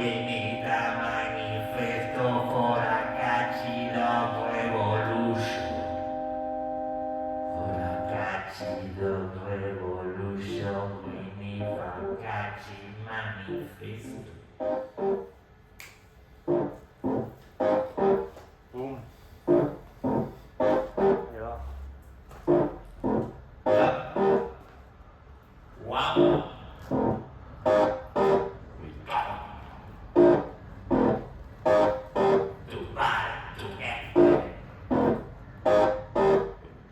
we need a manifesto for a catchy love revolution. For a catchy love revolution, we need a catchy manifesto. Boom. Ja. Yeah. Wow. We got to buy to get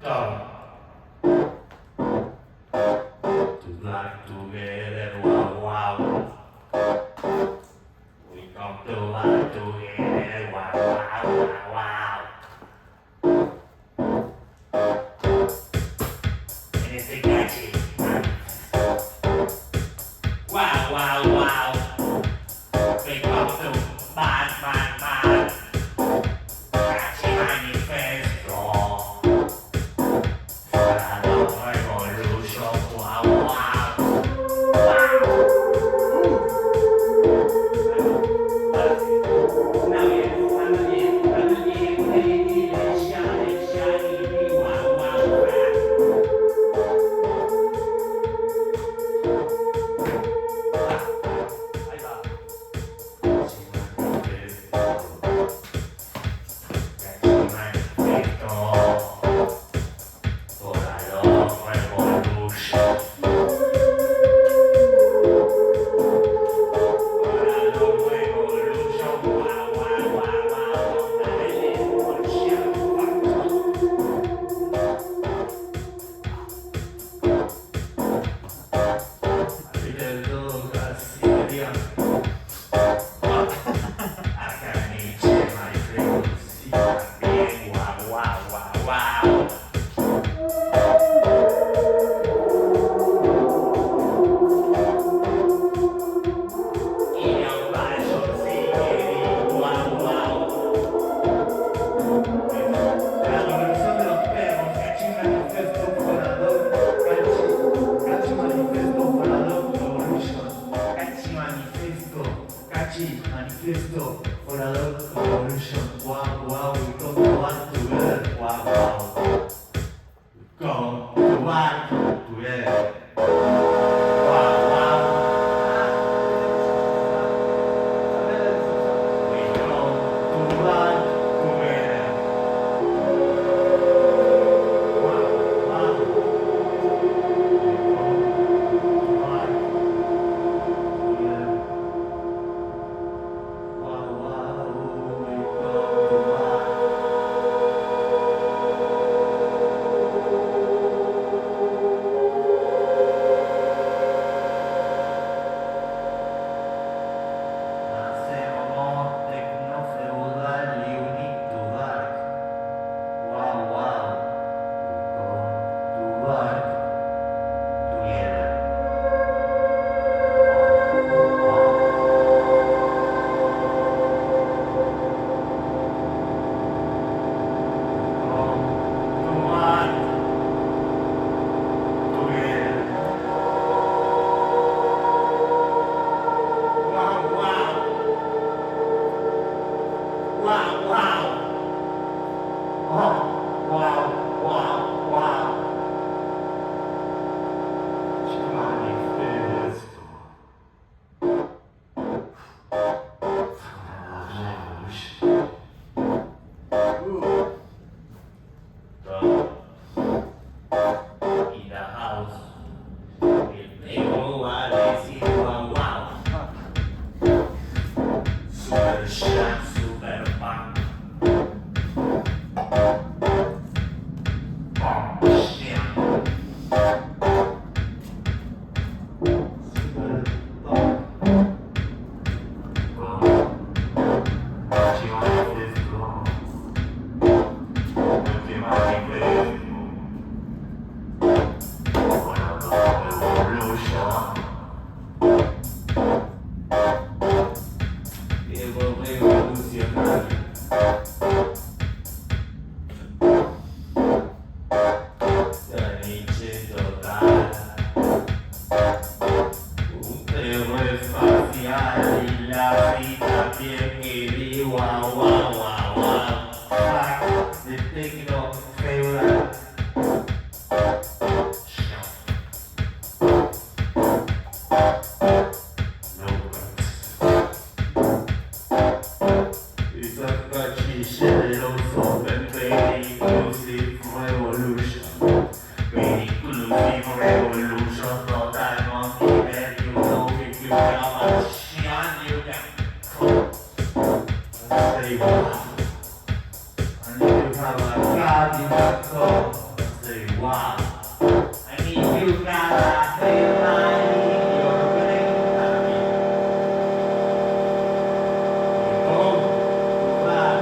go to life together. Wow, wow. We come to life together. Wow, wow, wow, wow. And it's a catchy. Wow, wow, wow. We come to bad. Catchy manifesto. For a love revolution. Wow, wow. Wow. Now shiny, wow, wow, Ahí va. Wow. La revolución de los perros, Cachi Manifesto Volador, Cachi Manifesto Volador Revolution, Cachi Manifesto Volador Revolution, wow, wow, we come to one together, wow, wow, we come to one together, wow, wow, we come to one together. la say wow. And if you have a cat in the car, say wow. And if you got a hairline in your brain, come back.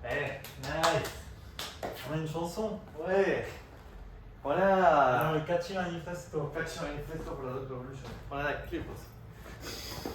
Eh, nice. On a une chanson. Ouais. Voilà. Dans le Catchy Manifesto. Catchy Manifesto for the Revolution. Voilà la clip aussi.